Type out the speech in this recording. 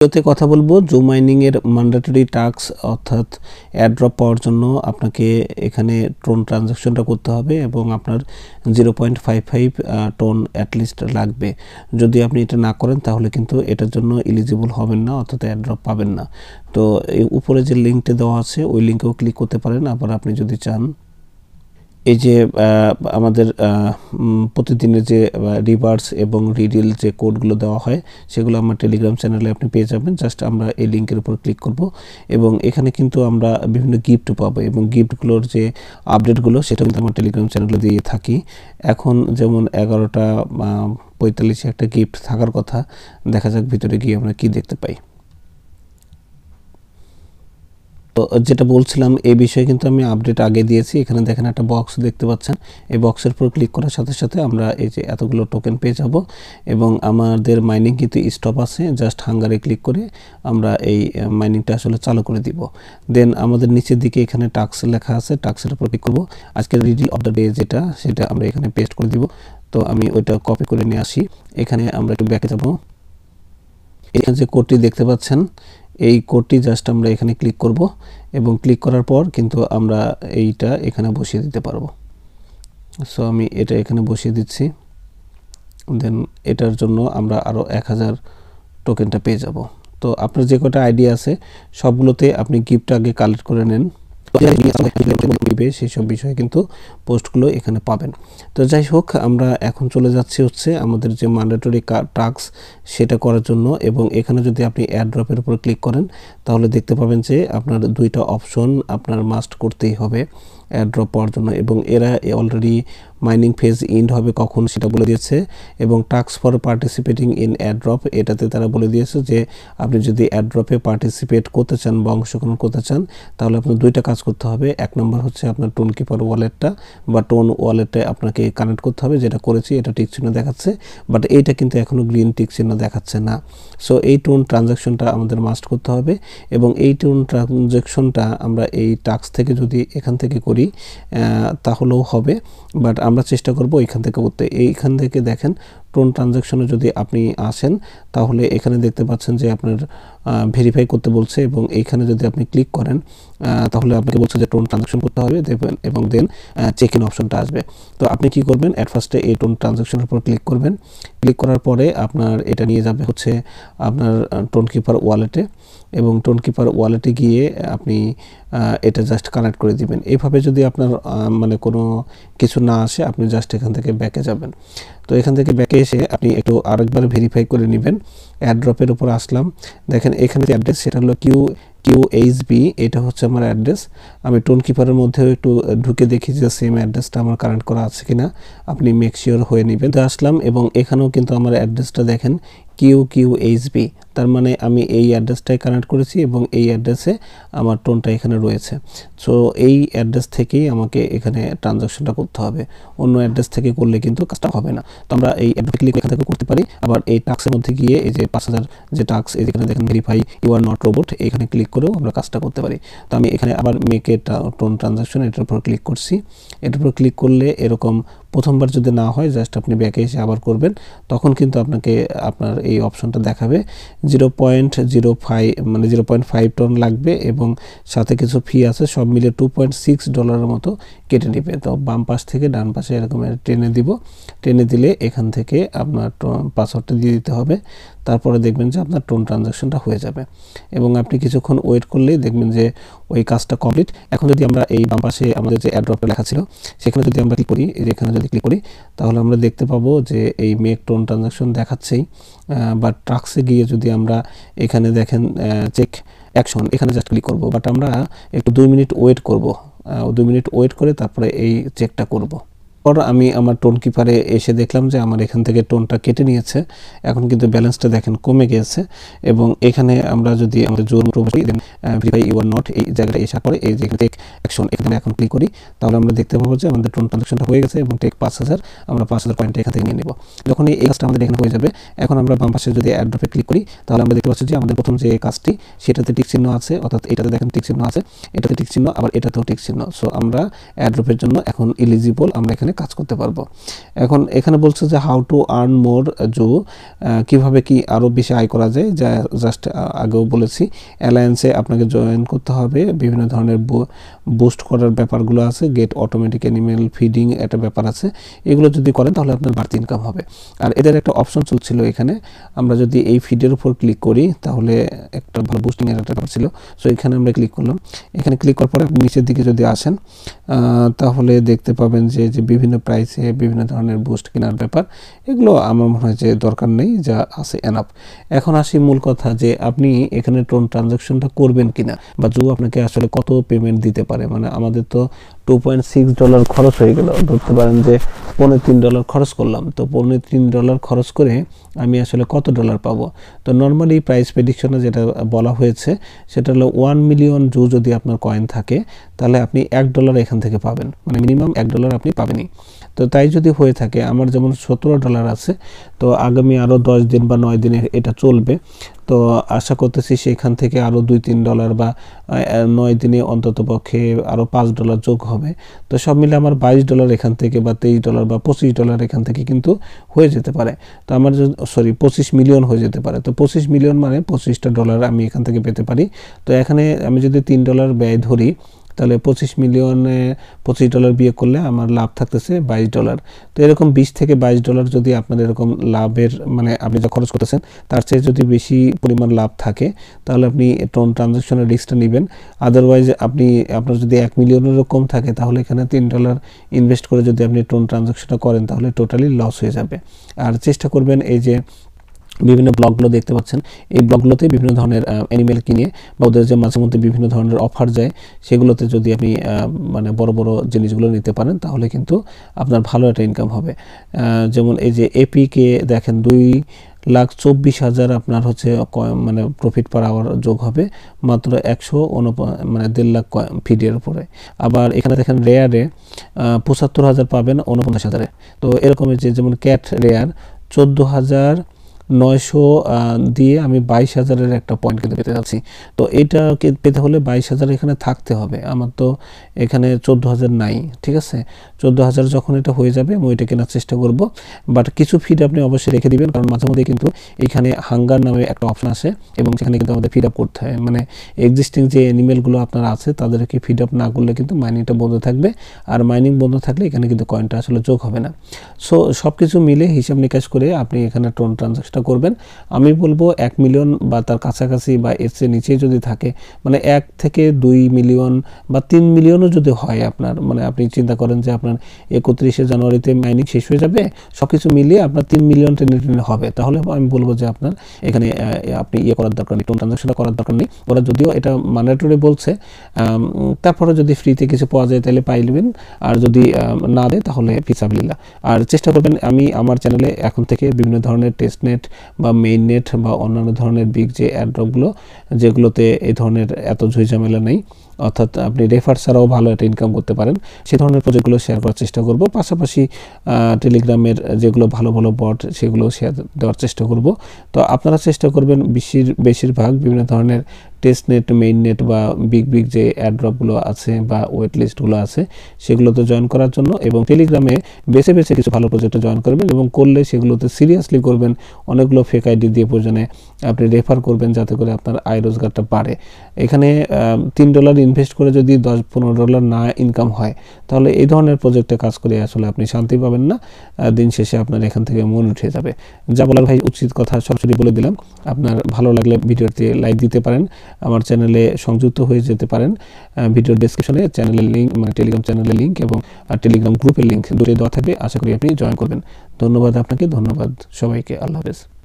ভিডিওতে কথা বলবো জুম মাইনিং এর ম্যান্ডেটরি টাস্ক অর্থাৎ এয়ারড্রপ পাওয়ার জন্য আপনাকে এখানে টোন ট্রানজাকশনটা করতে হবে এবং আপনার 0.55 টোন অ্যাটলিস্ট লাগবে। যদি আপনি এটা না করেন তাহলে কিন্তু এটার জন্য এলিজিবল হবেন না, অর্থাৎ এয়ারড্রপ পাবেন না। তো এই উপরে যে লিঙ্কটা দেওয়া আছে ওই লিঙ্কেও ক্লিক করতে পারেন। আবার আপনি যদি চান এই যে আমাদের প্রতিদিনের যে রিভার্স এবং রিডিল যে কোডগুলো দেওয়া হয় সেগুলো আমার টেলিগ্রাম চ্যানেলে আপনি পেয়ে যাবেন। জাস্ট আমরা এই লিঙ্কের উপর ক্লিক করব এবং এখানে কিন্তু আমরা বিভিন্ন গিফট পাবো এবং গিফটগুলোর যে আপডেটগুলো সেটা কিন্তু আমার টেলিগ্রাম চ্যানেলে দিয়ে থাকি। এখন যেমন 11:45 একটা গিফট থাকার কথা, দেখা যাক ভিতরে গিয়ে আমরা কি দেখতে পাই। তো যেটা বলছিলাম এই বিষয়ে কিন্তু আমি আপডেট আগে দিয়েছি। এখানে দেখেন একটা বক্স দেখতে পাচ্ছেন, এই বক্সের উপর ক্লিক করার সাথে সাথে আমরা এই যে এতগুলো টোকেন পেয়ে যাব এবং আমাদের মাইনিং কিন্তু স্টপ আছে। জাস্ট হাঙ্গারে ক্লিক করে আমরা এই মাইনিংটা আসলে চালু করে দিব। দেন আমাদের নিচের দিকে এখানে টাস্ক লেখা আছে, টাস্কের উপর ক্লিক করব। আজকের রিডিল অফ দ্য ডে সেটা আমরা এখানে পেস্ট করে দিব। তো আমি ওইটা কপি করে নিয়ে আসি। এখানে আমরা একটু ব্যাকে যাব। এখানে যে কোডটি দেখতে পাচ্ছেন এই কোডটি জাস্ট আমরা এখানে ক্লিক করব এবং ক্লিক করার পর কিন্তু আমরা এইটা এখানে বসিয়ে দিতে পারবো। সো আমি এটা এখানে বসিয়ে দিচ্ছি। দেন এটার জন্য আমরা আরও 1000 টোকেনটা পেয়ে যাব। তো আপনার যে কটা আইডিয়া আছে সবগুলোতে আপনি গিফট আগে কালেক্ট করে নেন, সেই সব বিষয়ে কিন্তু পোস্টগুলো এখানে পাবেন। তো যাই হোক, আমরা এখন চলে যাচ্ছি হচ্ছে আমাদের যে ম্যান্ডেটরি টাস্ক সেটা করার জন্য। এবং এখানে যদি আপনি এয়ারড্রপের উপর ক্লিক করেন তাহলে দেখতে পাবেন যে আপনার দুইটা অপশন আপনার মাস্ট করতেই হবে এয়ারড্রপ পাওয়ার জন্য, এবং এরা অলরেডি মাইনিং ফেজ এন্ড হবে কখন সেটা বলে দিয়েছে। এবং task for participating in airdrop এটাতে তারা বলে দিয়েছে যে আপনি যদি এয়ারড্রপে পার্টিসিপেট করতে চান বা অংশগ্রহণ করতে চান তাহলে আপনার দুইটা কাজ করতে হবে। এক নম্বর হচ্ছে আপনার টোন কিপার ওয়ালেটটা বা টোন ওয়ালেটে আপনাকে কানেক্ট করতে হবে, যেটা করেছি এটা টিক চিহ্ন দেখাচ্ছে, বাট এইটা কিন্তু এখনও গ্রিন টিক চিহ্ন দেখাচ্ছে না। সো এই টোন ট্রানজাকশনটা আমাদের মাস্ট করতে হবে এবং এই টোন ট্রানজাকশনটা আমরা এই টাস্ক থেকে যদি এখান থেকে করি তাহলেও হবে, বাট আমরা চেষ্টা করব এখান থেকে করতে। এইখান থেকে দেখেন টোন ট্রানজাকশনে যদি আপনি আসেন তাহলে এখানে দেখতে পাচ্ছেন যে আপনার ভেরিফাই করতে বলছে এবং এইখানে যদি আপনি ক্লিক করেন তাহলে আপনাকে বলছে যে টোন ট্রানজাকশন করতে হবে দেখবেন, এবং দেন চেক ইন অপশনটা আসবে। তো আপনি কি করবেন, অ্যাট ফার্স্টে এই টোন ট্রানজাকশনের উপর ক্লিক করবেন। ক্লিক করার পরে আপনার এটা নিয়ে যাবে হচ্ছে আপনার টোন কিপার ওয়ালেটে, এবং টোন কিপার ওয়ালেটে গিয়ে আপনি এটা জাস্ট কানেক্ট করে দিবেন। এইভাবে যদি আপনার মানে কোনো কিছু না আসে আপনি জাস্ট এখান থেকে ব্যাকে যাবেন। তো এখান থেকে ব্যাকে এসে আপনি একটু আরেকবার ভেরিফাই করে নেবেন। এয়ারড্রপের উপর আসলাম, দেখেন এখানে যে অ্যাড্রেস সেটা হলো QHB, এটা হচ্ছে আমার অ্যাড্রেস। আমি টোন কিপারের মধ্যেও একটু ঢুকে দেখি যে সেম অ্যাড্রেসটা আমার কানেক্ট করা আছে কিনা, আপনি মেক শিওর হয়ে নেবেন। তো আসলাম এবং এখানেও কিন্তু আমার অ্যাড্রেসটা দেখেন QHB, তার মানে আমি এই অ্যাড্রেসটাই কানেক্ট করেছি এবং এই অ্যাড্রেসে আমার টোনটা এখানে রয়েছে। সো এই অ্যাড্রেস থেকেই আমাকে এখানে ট্রানজাকশনটা করতে হবে, অন্য অ্যাড্রেস থেকে করলে কিন্তু কাজটা হবে না। তো আমরা এই অ্যাড্রেস ক্লিক এখান থেকে করতে পারি। আবার এই টাস্কের মধ্যে গিয়ে এই যে 5000 যে টাস্ক এখানে দেখেন verify you are not robot, এখানে ক্লিক করেও আমরা কাজটা করতে পারি। তো আমি এখানে আবার মেকে টোন ট্রানজাকশন এটার উপর ক্লিক করছি। এটার উপর ক্লিক করলে এরকম প্রথমবার যদি না হয় জাস্ট আপনি ব্যাকে এসে আবার করবেন, তখন কিন্তু আপনাকে আপনার এই অপশনটা দেখাবে 0.05 মানে 0.5 টোন লাগবে এবং সাথে কিছু ফি আছে, সব মিলে $2.6 মতো কেটে নেবে। তো বাম পাশ থেকে ডান পাশে এরকম টেনে দিব, টেনে দিলে এখান থেকে আপনার পাসওয়ার্ডটা দিয়ে দিতে হবে। তারপরে দেখবেন যে আপনার টোন ট্রানজাকশনটা হয়ে যাবে এবং আপনি কিছুক্ষণ ওয়েট করলেই দেখবেন যে ওই কাজটা কমপ্লিট। এখন যদি আমরা এই বাম পাশে আমাদের যে এয়ারড্রপটা লেখা ছিল সেখানে যদি আমরা ক্লিক করি, এখানে যদি ক্লিক করি তাহলে আমরা দেখতে পাবো যে এই মেক টোন ট্রানজাকশন দেখাচ্ছেই, বাট টাস্কে গিয়ে যদি আমরা এখানে দেখেন চেক অ্যাকশন, এখানে জাস্ট ক্লিক করব, বাট আমরা একটু 2 মিনিট ওয়েট করব। 2 মিনিট ওয়েট করে তারপরে এই চেকটা করব। পর আমি আমার টোন কিপারে এসে দেখলাম যে আমার এখান থেকে টোনটা কেটে নিয়েছে। এখন কিন্তু ব্যালেন্সটা দেখেন কমে গিয়েছে এবং এখানে আমরা যদি আমাদের zone verify you are not এই জায়গাটা এসে পরে এই যে টেক অ্যাকশন এখানে এখন ক্লিক করি তাহলে আমরা দেখতে পাবো যে আমাদের টোন ট্রানজাকশনটা হয়ে গেছে এবং টেক 5000 আমরা 5000 পয়েন্ট এখান থেকে নিয়ে নেব। যখন এই কাজটা আমাদের এখানে হয়ে যাবে, এখন আমরা বাম পাশে যদি এয়ারড্রপে ক্লিক করি তাহলে আমরা দেখতে পাচ্ছি যে আমাদের প্রথম যে কাজটি সেটাতে টিক চিহ্ন আছে, অর্থাৎ এটাতে দেখেন টিক চিহ্ন আছে, এটাতে টিক চিহ্ন, আবার এটাতেও টিক চিহ্ন। সো আমরা এয়ারড্রপের জন্য এখন এলিজিবল, আমরা এখানে কাজ করতে পারবো। এখন এখানে বলছে যে হাউ টু আর্ন মোর জু, কীভাবে কি আরও বেশি আয় করা যায়, যা জাস্ট আগেও বলেছি। অ্যালায়েন্সে আপনাকে জয়েন করতে হবে, বিভিন্ন ধরনের বুস্ট করার ব্যাপারগুলো আছে, গেট অটোমেটিক অ্যানিমেল ফিডিং একটা ব্যাপার আছে, এগুলো যদি করেন তাহলে আপনার বাড়তি ইনকাম হবে। আর এদের একটা অপশন চলছিল এখানে, আমরা যদি এই ফিডের উপর ক্লিক করি তাহলে একটা ভালো বুস্টিংয়ের একটা ব্যাপার ছিল। সো এখানে আমরা ক্লিক করলাম। এখানে ক্লিক করার পরে আপনি নিচের দিকে যদি আসেন তাহলে দেখতে পাবেন যে বিভিন্ন প্রাইসে বিভিন্ন ধরনের বুস্ট কেনার ব্যাপার, এগুলো আমার মনে হয় যে দরকার নেই, যা আছে এনাফ। এখন আসি মূল কথা যে আপনি এখানে টোন ট্রানজাকশনটা করবেন কিনা, বা জু আপনাকে আসলে কত পেমেন্ট দিতে পারে। মানে আমাদের তো $2.6 খরচ হয়ে গেল, ধরতে পারেন যে $3.25 খরচ করলাম, তো $3.25 খরচ করে আমি আসলে কত ডলার পাবো। তো নর্মালি প্রাইস প্রেডিকশনে যেটা বলা হয়েছে সেটা হলো 1 মিলিয়ন জু যদি আপনার কয়েন থাকে তাহলে আপনি $1 এখান থেকে পাবেন, মানে মিনিমাম $1 আপনি পাবেনই। তো তাই যদি হয়ে থাকে, আমার যেমন $17 আছে, তো আগামী আরও 10 দিন বা 9 দিনে এটা চলবে। তো আশা করতেছি সেখান থেকে আরও $2-3 বা 9 দিনে অন্তত পক্ষে আরও $5 যোগ হবে। তো সব মিলে আমার $22 এখান থেকে, বা $23 বা $25 এখান থেকে কিন্তু হয়ে যেতে পারে। তো আমার 25 মিলিয়ন হয়ে যেতে পারে। তো 25 মিলিয়ন মানে $25 আমি এখান থেকে পেতে পারি। তো এখানে আমি যদি $3 ব্যয় ধরি তাহলে 25 মিলিয়নে $25 বিয়োগ করলে আমার লাভ থাকতেছে $22। তো এরকম $20 থেকে $22 যদি আপনার এরকম লাভের, মানে আপনি যা খরচ করতেছেন তার চেয়ে যদি বেশি পরিমাণ লাভ থাকে তাহলে আপনি টোন ট্রানজাকশনের রিস্কটা নেবেন। আদারওয়াইজ আপনার যদি 1 মিলিয়নেরও কম থাকে তাহলে এখানে $3 ইনভেস্ট করে যদি আপনি টোন ট্রানজাকশনটা করেন তাহলে টোটালি লস হয়ে যাবে। আর চেষ্টা করবেন এই যে বিভিন্ন ব্লগগুলো দেখতে পাচ্ছেন, এই ব্লগগুলোতে বিভিন্ন ধরনের অ্যানিমেল কিনে বা ওদের যে মাঝে মধ্যে বিভিন্ন ধরনের অফার যায় সেগুলোতে যদি আপনি মানে বড় বড় জিনিসগুলো নিতে পারেন তাহলে কিন্তু আপনার ভালো একটা ইনকাম হবে। যেমন এই যে এপিকে দেখেন 2,24,000 আপনার হচ্ছে মানে প্রফিট পার আওয়ার যোগ হবে মাত্র 1.5 লাখ ফিডের উপরে। আবার এখানে দেখেন রেয়ারে 75,000 পাবেন 49,000-এ। তো এরকমের যেমন ক্যাট রেয়ার 14,900 দিয়ে আমি 22,000-এর একটা পয়েন্ট কিন্তু পেতে যাচ্ছি। তো এইটাকে পেতে হলে 22,000 এখানে থাকতে হবে, আমার তো এখানে 14,000 নাই। ঠিক আছে, 14,000 যখন এটা হয়ে যাবে আমি ওইটা কেনার চেষ্টা করব। বাট কিছু ফিড আপনি অবশ্যই রেখে দিবেন, কারণ মাঝে মধ্যে কিন্তু এইখানে হাঙ্গার নামে একটা অপশন আসে এবং সেখানে কিন্তু আমাদের ফিড আপ করতে হয়। মানে এক্সিস্টিং যে অ্যানিমেলগুলো আপনার আছে তাদেরকে ফিড আপ না করলে কিন্তু মাইনিংটা বন্ধ থাকবে, আর মাইনিং বন্ধ থাকলে এখানে কিন্তু কয়েনটা আসলে যোগ হবে না। সো সব কিছু মিলে হিসাব নিকাশ করে আপনি এখানে টোন ট্রানজাকশন করবেন। আমি বলবো 1 মিলিয়ন বা তার কাছাকাছি বা এর চেয়ে নিচে যদি থাকে, মানে 1 থেকে 2 মিলিয়ন বা 3 মিলিয়নও যদি হয় আপনার, মানে আপনি চিন্তা করেন যে আপনার 31শে জানুয়ারিতে মাইনিং শেষ হয়ে যাবে, সব কিছু মিলিয়ে আপনার 3 মিলিয়ন টেনে হবে, তাহলে আমি বলবো যে আপনার এখানে আপনি করার দরকার নেই, টোন ট্রানজাকশনটা করার দরকার নেই। ওরা যদিও এটা ম্যান্ডেটরি বলছে, তারপরে যদি ফ্রিতে কিছু পাওয়া যায় তাহলে পাইলেন, আর যদি না দেয় তাহলে ফিসাবিল্লাহ। আর চেষ্টা করবেন, আমি আমার চ্যানেলে এখন থেকে বিভিন্ন ধরনের টেস্ট নেট বা মেইন নেট বা অন্যান্য ধরনের বিগ যে অ্যাড্রপগুলো যেগুলোতে এই ধরনের এত ঝুঁঝামেলা নেই, অর্থাৎ আপনি রেফার ছাড়াও ভালো একটা ইনকাম করতে পারেন, সে ধরনের প্রজেক্টগুলো শেয়ার করার চেষ্টা করব। পাশাপাশি টেলিগ্রামের যেগুলো ভালো ভালো বট সেগুলো শেয়ার দেওয়ার চেষ্টা করব। তো আপনারা চেষ্টা করবেন বেশিরভাগ বিভিন্ন ধরনের টেস্ট নেট, মেইন নেট বা বিগ যে অ্যাড্রপগুলো আছে বা ওয়েট লিস্টগুলো আছে সেগুলোতে জয়েন করার জন্য, এবং টেলিগ্রামে বেছে বেছে কিছু ভালো প্রজেক্টে জয়েন করবেন এবং করলে সেগুলোতে সিরিয়াসলি করবেন। অনেকগুলো ফেক আইডি দিয়ে প্রয়োজনে আপনি রেফার করবেন যাতে করে আপনার আয় রোজগারটা বাড়ে। এখানে $3 ইনভেস্ট করে যদি $10-15 না ইনকাম হয় তাহলে এই ধরনের প্রজেক্টে কাজ করে আসলে আপনি শান্তি পাবেন না, দিন শেষে আপনার এখান থেকে মন উঠে যাবে। যা বলার ভাই উচিত কথা সরাসরি বলে দিলাম। আপনার ভালো লাগলে ভিডিওতে লাইক দিতে পারেন, আমার চ্যানেলে সংযুক্ত হয়ে যেতে পারেন। ভিডিওর ডেসক্রিপশনে চ্যানেলের লিঙ্ক, মানে টেলিগ্রাম চ্যানেলের লিঙ্ক এবং টেলিগ্রাম গ্রুপের লিঙ্ক দুটোই দেওয়া থাকবে, আশা করি আপনি জয়েন করবেন। ধন্যবাদ আপনাকে, ধন্যবাদ সবাইকে, আল্লাহ হাফেজ।